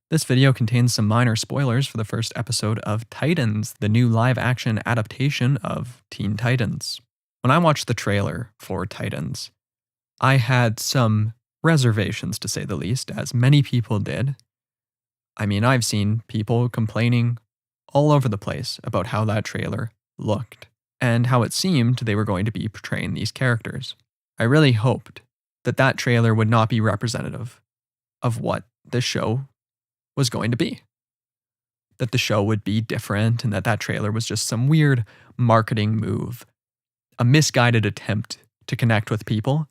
This video contains some minor spoilers for the first episode of Titans, the new live-action adaptation of Teen Titans. When I watched the trailer for Titans, I had some reservations, to say the least, as many people did. I mean, I've seen people complaining all over the place about how that trailer looked and how it seemed they were going to be portraying these characters. I really hoped that that trailer would not be representative of what the show was going to be. That the show would be different and that that trailer was just some weird marketing move, a misguided attempt to connect with people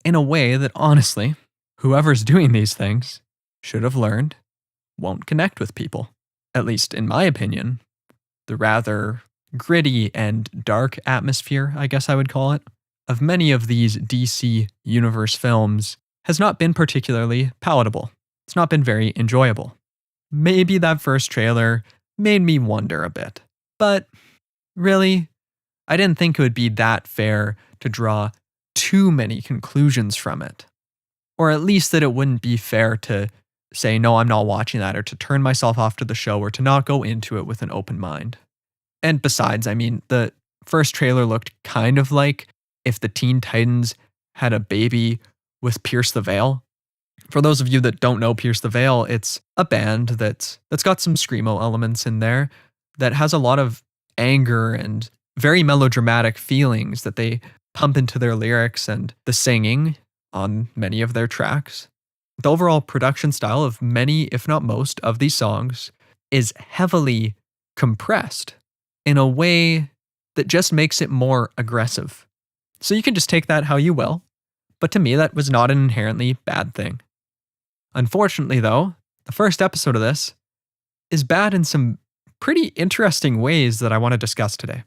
in a way that honestly, whoever's doing these things should have learned won't connect with people. At least in my opinion, the rather gritty and dark atmosphere, I guess I would call it, of many of these DC Universe films has not been particularly palatable. It's not been very enjoyable. Maybe that first trailer made me wonder a bit. But really, I didn't think it would be that fair to draw too many conclusions from it. Or at least that it wouldn't be fair to say, no, I'm not watching that, or to turn myself off to the show, or to not go into it with an open mind. And besides, I mean, the first trailer looked kind of like if the Teen Titans had a baby with Pierce the Veil. For those of you that don't know Pierce the Veil, it's a band that's got some screamo elements in there, that has a lot of anger and very melodramatic feelings that they pump into their lyrics and the singing on many of their tracks. The overall production style of many, if not most, of these songs is heavily compressed in a way that just makes it more aggressive. So you can just take that how you will, but to me that was not an inherently bad thing. Unfortunately, though, the first episode of this is bad in some pretty interesting ways that I want to discuss today.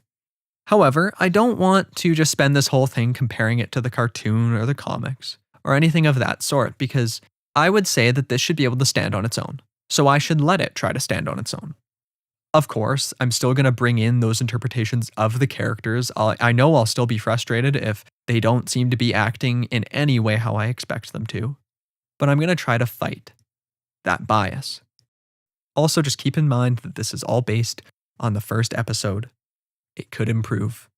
However, I don't want to just spend this whole thing comparing it to the cartoon or the comics or anything of that sort, because I would say that this should be able to stand on its own. So I should let it try to stand on its own. Of course, I'm still going to bring in those interpretations of the characters. I know I'll still be frustrated if they don't seem to be acting in any way how I expect them to. But I'm going to try to fight that bias. Also, just keep in mind that this is all based on the first episode. It could improve.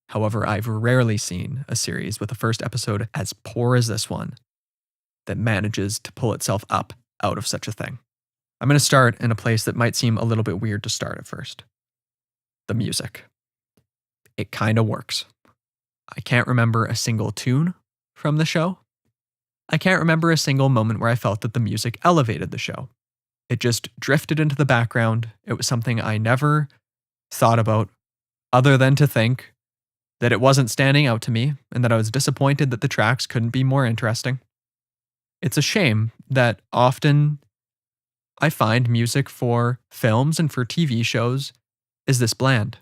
However, I've rarely seen a series with a first episode as poor as this one that manages to pull itself up out of such a thing. I'm going to start in a place that might seem a little bit weird to start at first. The music. It kind of works. I can't remember a single tune from the show. I can't remember a single moment where I felt that the music elevated the show. It just drifted into the background. It was something I never thought about, other than to think that it wasn't standing out to me and that I was disappointed that the tracks couldn't be more interesting. It's a shame that often I find music for films and for TV shows is this bland.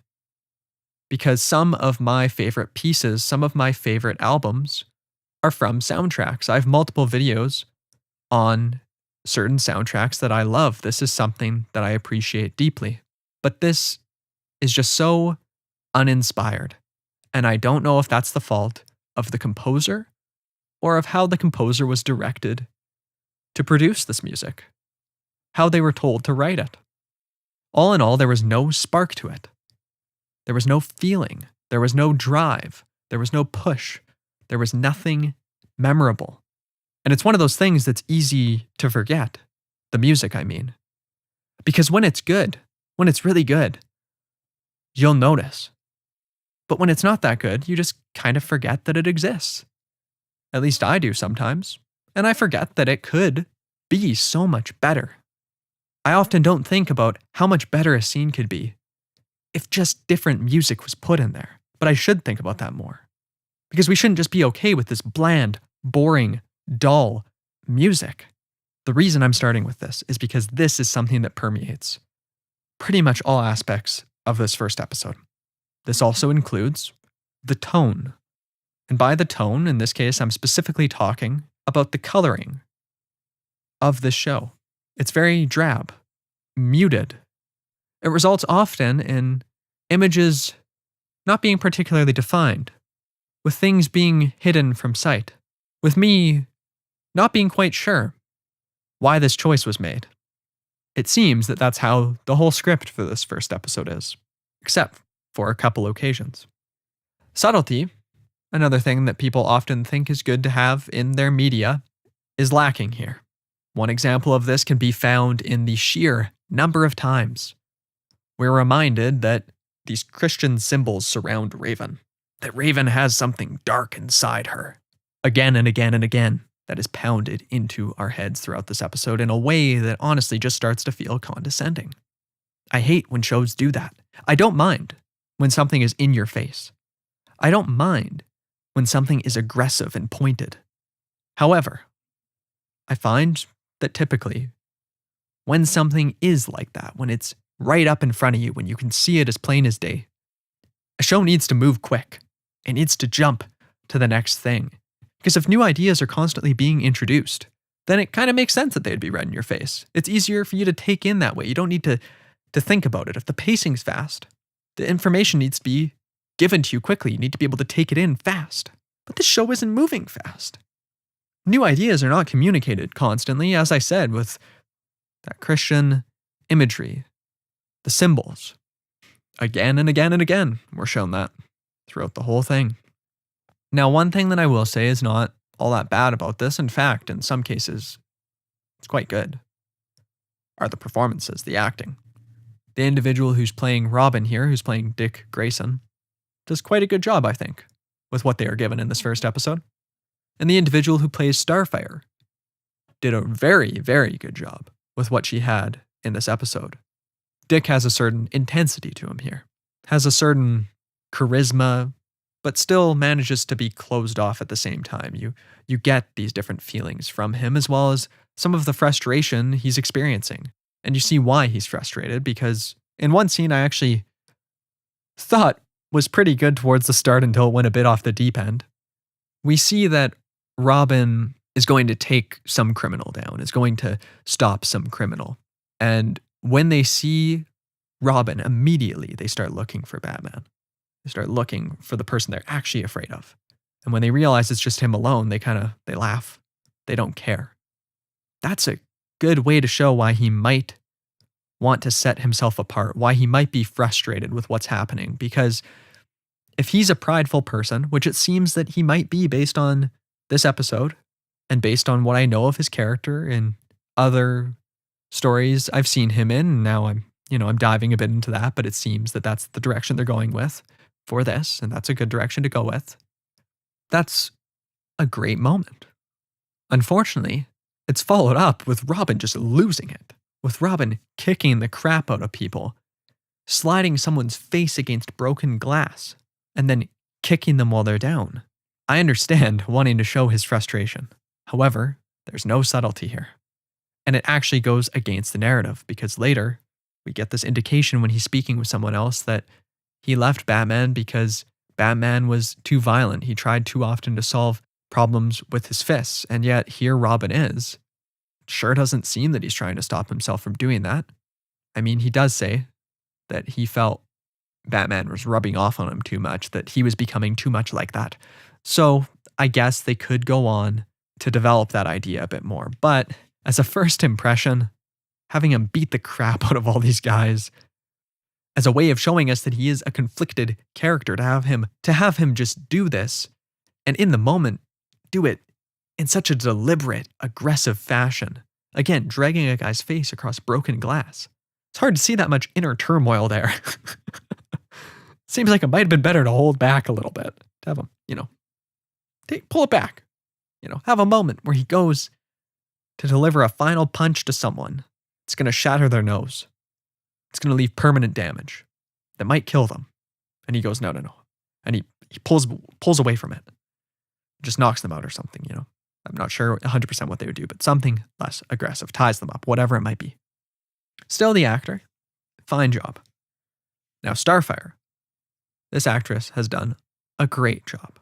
Because some of my favorite pieces, some of my favorite albums are from soundtracks. I have multiple videos on certain soundtracks that I love. This is something that I appreciate deeply. But this is just so uninspired. And I don't know if that's the fault of the composer or of how the composer was directed to produce this music, how they were told to write it. All in all, there was no spark to it. There was no feeling. There was no drive. There was no push. There was nothing memorable. And it's one of those things that's easy to forget. The music, I mean. Because when it's good, when it's really good, you'll notice. But when it's not that good, you just kind of forget that it exists. At least I do sometimes. And I forget that it could be so much better. I often don't think about how much better a scene could be if just different music was put in there. But I should think about that more. Because we shouldn't just be okay with this bland, boring, dull music. The reason I'm starting with this is because this is something that permeates pretty much all aspects of this first episode. This also includes the tone. And by the tone, in this case, I'm specifically talking about the coloring of this show. It's very drab, muted. It results often in images not being particularly defined, with things being hidden from sight, with me not being quite sure why this choice was made. It seems that that's how the whole script for this first episode is, except for a couple occasions. Subtlety, another thing that people often think is good to have in their media, is lacking here. One example of this can be found in the sheer number of times we're reminded that these Christian symbols surround Raven, that Raven has something dark inside her. Again and again and again, that is pounded into our heads throughout this episode in a way that honestly just starts to feel condescending. I hate when shows do that. I don't mind when something is in your face. I don't mind when something is aggressive and pointed. However, I find that typically, when something is like that, when it's right up in front of you, when you can see it as plain as day, a show needs to move quick. It needs to jump to the next thing. Because if new ideas are constantly being introduced, then it kind of makes sense that they'd be right in your face. It's easier for you to take in that way. You don't need to think about it. If the pacing's fast, the information needs to be given to you quickly. You need to be able to take it in fast. But this show isn't moving fast. New ideas are not communicated constantly, as I said, with that Christian imagery, the symbols. Again and again and again, we're shown that throughout the whole thing. Now, one thing that I will say is not all that bad about this. In fact, in some cases, it's quite good, are the performances, the acting. The individual who's playing Robin here, who's playing Dick Grayson, does quite a good job, I think, with what they are given in this first episode. And the individual who plays Starfire did a very, very good job with what she had in this episode. Dick has a certain intensity to him here, has a certain charisma, but still manages to be closed off at the same time. You get these different feelings from him, as well as some of the frustration he's experiencing. And you see why he's frustrated, because in one scene I actually thought was pretty good towards the start until it went a bit off the deep end. We see that Robin is going to take some criminal down, is going to stop some criminal. And when they see Robin, immediately they start looking for Batman. They start looking for the person they're actually afraid of. And when they realize it's just him alone, they laugh. They don't care. That's a good way to show why he might want to set himself apart, why he might be frustrated with what's happening. Because if he's a prideful person, which it seems that he might be based on this episode and based on what I know of his character in other stories I've seen him in, and now I'm diving a bit into that, but it seems that that's the direction they're going with for this, and that's a good direction to go with. That's a great moment. Unfortunately, it's followed up with Robin just losing it, with Robin kicking the crap out of people, sliding someone's face against broken glass, and then kicking them while they're down. I understand wanting to show his frustration. However, there's no subtlety here. And it actually goes against the narrative, because later we get this indication when he's speaking with someone else that he left Batman because Batman was too violent. He tried too often to solve problems with his fists, and yet here Robin is. Sure doesn't seem that he's trying to stop himself from doing that. I mean, he does say that he felt Batman was rubbing off on him too much, that he was becoming too much like that. So I guess they could go on to develop that idea a bit more. But as a first impression, having him beat the crap out of all these guys as a way of showing us that he is a conflicted character, to have him just do this and in the moment do it in such a deliberate, aggressive fashion. Again, dragging a guy's face across broken glass. It's hard to see that much inner turmoil there. Seems like it might have been better to hold back a little bit, to have him, pull it back. Have a moment where he goes to deliver a final punch to someone. It's going to shatter their nose. It's going to leave permanent damage that might kill them. And he goes, no. And he pulls away from it. Just knocks them out or something, I'm not sure 100% what they would do, but something less aggressive, ties them up, whatever it might be. Still the actor, fine job. Now Starfire, this actress has done a great job.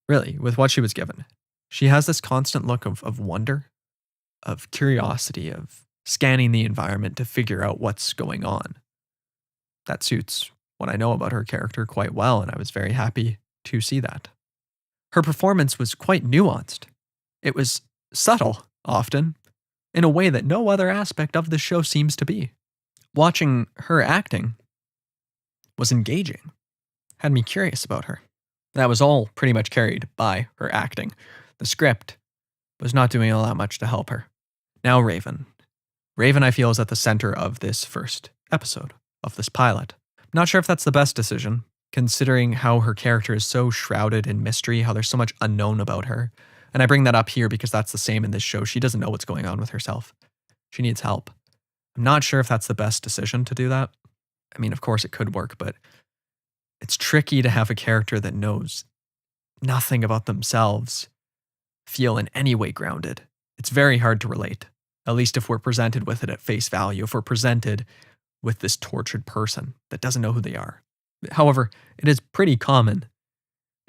Really, with what she was given. She has this constant look of wonder, of curiosity, of scanning the environment to figure out what's going on. That suits what I know about her character quite well, and I was very happy to see that. Her performance was quite nuanced. It was subtle, often. in a way that no other aspect of the show seems to be. Watching her acting was engaging, had me curious about her. That was all pretty much carried by her acting. The script was not doing all that much to help her. Now, Raven. Raven, I feel, is at the center of this first episode of this pilot. Not sure if that's the best decision, considering how her character is so shrouded in mystery, how there's so much unknown about her. And I bring that up here because that's the same in this show. She doesn't know what's going on with herself. She needs help. I'm not sure if that's the best decision to do that. I mean, of course it could work, but it's tricky to have a character that knows nothing about themselves feel in any way grounded. It's very hard to relate, at least if we're presented with it at face value, if we're presented with this tortured person that doesn't know who they are. However, it is pretty common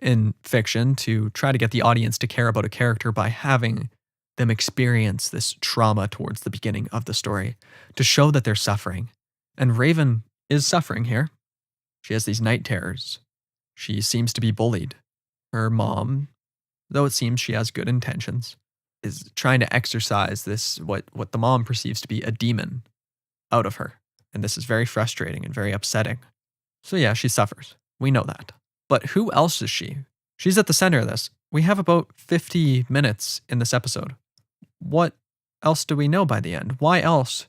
in fiction to try to get the audience to care about a character by having them experience this trauma towards the beginning of the story to show that they're suffering. And Raven is suffering here. She has these night terrors. She seems to be bullied. Her mom, though it seems she has good intentions, is trying to exorcise this, what the mom perceives to be a demon, out of her. And this is very frustrating and very upsetting. So yeah, she suffers. We know that. But who else is she? She's at the center of this. We have about 50 minutes in this episode. What else do we know by the end? Why else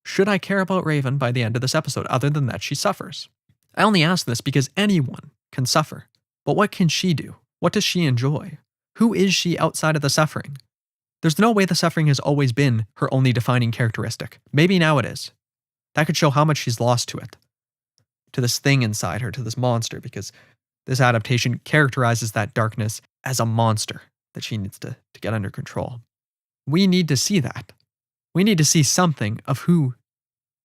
should I care about Raven by the end of this episode, other than that she suffers? I only ask this because anyone can suffer. But what can she do? What does she enjoy? Who is she outside of the suffering? There's no way the suffering has always been her only defining characteristic. Maybe now it is. That could show how much she's lost to it. To this thing inside her, to this monster, because this adaptation characterizes that darkness as a monster that she needs to get under control. We need to see that. We need to see something of who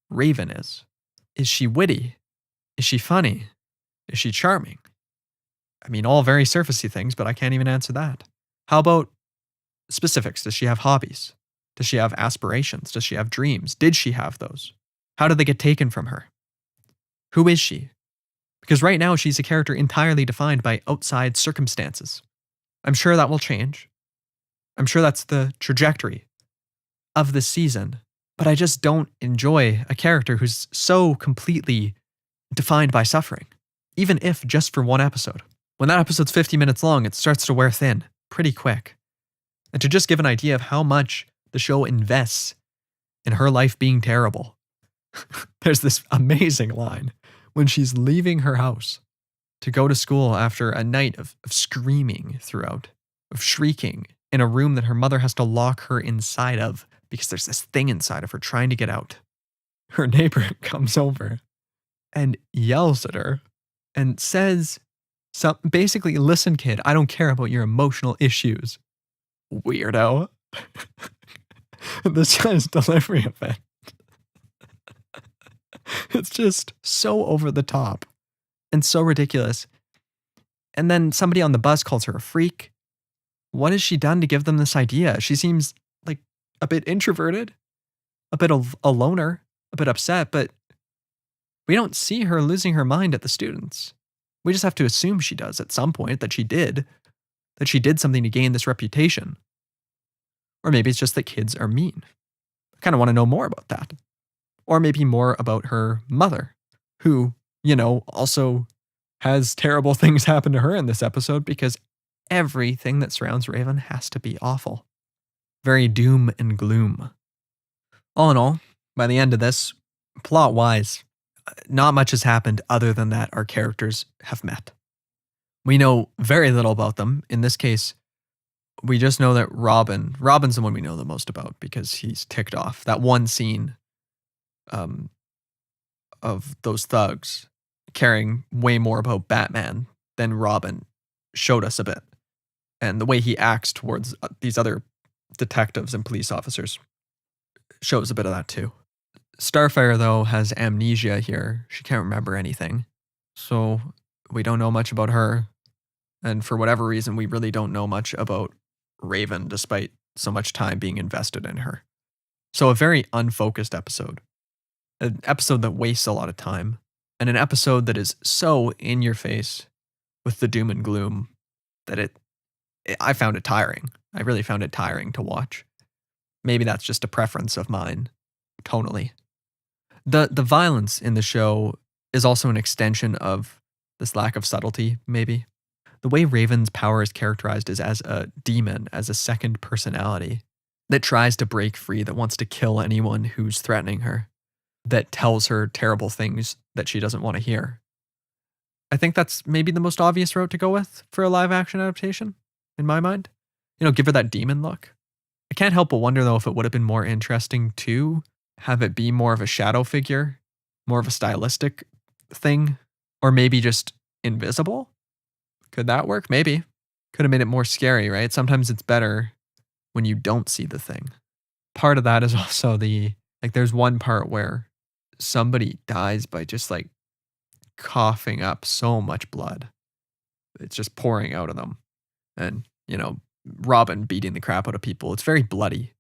Raven is. Is she witty? Is she funny? Is she charming? I mean, all very surfacey things, but I can't even answer that. How about specifics? Does she have hobbies? Does she have aspirations? Does she have dreams? Did she have those? How did they get taken from her? Who is she? Because right now she's a character entirely defined by outside circumstances. I'm sure that will change. I'm sure that's the trajectory of this season. But I just don't enjoy a character who's so completely defined by suffering, even if just for one episode. When that episode's 50 minutes long, it starts to wear thin pretty quick. And to just give an idea of how much the show invests in her life being terrible, there's this amazing line when she's leaving her house to go to school after a night of screaming throughout, of shrieking in a room that her mother has to lock her inside of because there's this thing inside of her trying to get out. Her neighbor comes over and yells at her and says, basically, listen, kid, I don't care about your emotional issues. Weirdo. This guy's delivery of it. It's just so over the top and so ridiculous. And then somebody on the bus calls her a freak. What has she done to give them this idea? She seems like a bit introverted, a bit of a loner, a bit upset, but we don't see her losing her mind at the students. We just have to assume she does at some point, that she did something to gain this reputation. Or maybe it's just that kids are mean. I kind of want to know more about that. Or maybe more about her mother, who, also has terrible things happen to her in this episode because everything that surrounds Raven has to be awful. Very doom and gloom. All in all, by the end of this, plot-wise, not much has happened other than that our characters have met. We know very little about them. In this case, we just know that Robin's the one we know the most about because he's ticked off. That one scene of those thugs caring way more about Batman than Robin showed us a bit. And the way he acts towards these other detectives and police officers shows a bit of that too. Starfire, though, has amnesia here. She can't remember anything. So we don't know much about her. And for whatever reason, we really don't know much about Raven, despite so much time being invested in her. So a very unfocused episode. An episode that wastes a lot of time. And an episode that is so in your face with the doom and gloom that I found it tiring. I really found it tiring to watch. Maybe that's just a preference of mine, tonally. The violence in the show is also an extension of this lack of subtlety, maybe. The way Raven's power is characterized is as a demon, as a second personality that tries to break free, that wants to kill anyone who's threatening her, that tells her terrible things that she doesn't want to hear. I think that's maybe the most obvious route to go with for a live action adaptation, in my mind. Give her that demon look. I can't help but wonder, though, if it would have been more interesting to have it be more of a shadow figure, more of a stylistic thing, or maybe just invisible. Could that work? Maybe. Could have made it more scary, right? Sometimes it's better when you don't see the thing. Part of that is also there's one part where somebody dies by just coughing up so much blood. It's just pouring out of them. And, Robin beating the crap out of people. It's very bloody.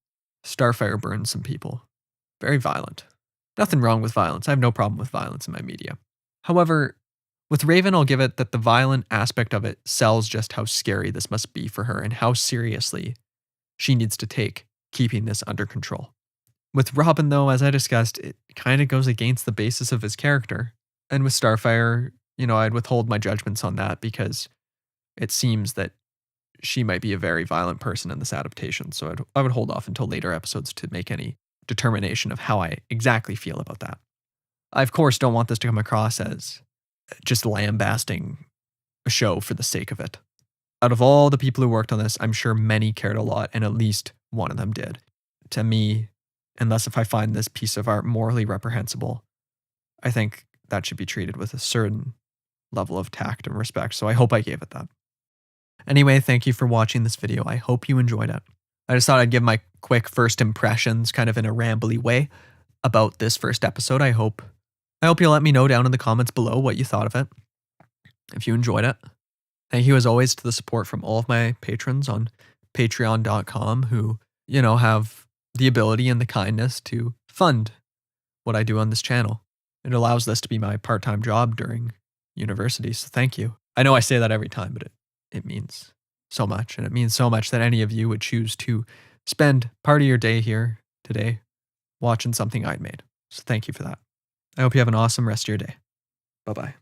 Starfire burns some people. Very violent. Nothing wrong with violence. I have no problem with violence in my media. However, with Raven, I'll give it that the violent aspect of it sells just how scary this must be for her and how seriously she needs to take keeping this under control. With Robin, though, as I discussed, it kind of goes against the basis of his character. And with Starfire, I'd withhold my judgments on that because it seems that she might be a very violent person in this adaptation. So I would hold off until later episodes to make any determination of how I exactly feel about that. I, of course, don't want this to come across as just lambasting a show for the sake of it. Out of all the people who worked on this, I'm sure many cared a lot, and at least one of them did. To me, unless if I find this piece of art morally reprehensible, I think that should be treated with a certain level of tact and respect. So I hope I gave it that. Anyway, thank you for watching this video. I hope you enjoyed it. I just thought I'd give my quick first impressions kind of in a rambly way about this first episode. I hope you'll let me know down in the comments below what you thought of it, if you enjoyed it. Thank you as always to the support from all of my patrons on patreon.com who, have the ability and the kindness to fund what I do on this channel. It allows this to be my part-time job during university, so thank you. I know I say that every time, but it means so much, and it means so much that any of you would choose to spend part of your day here today watching something I'd made. So thank you for that. I hope you have an awesome rest of your day. Bye-bye.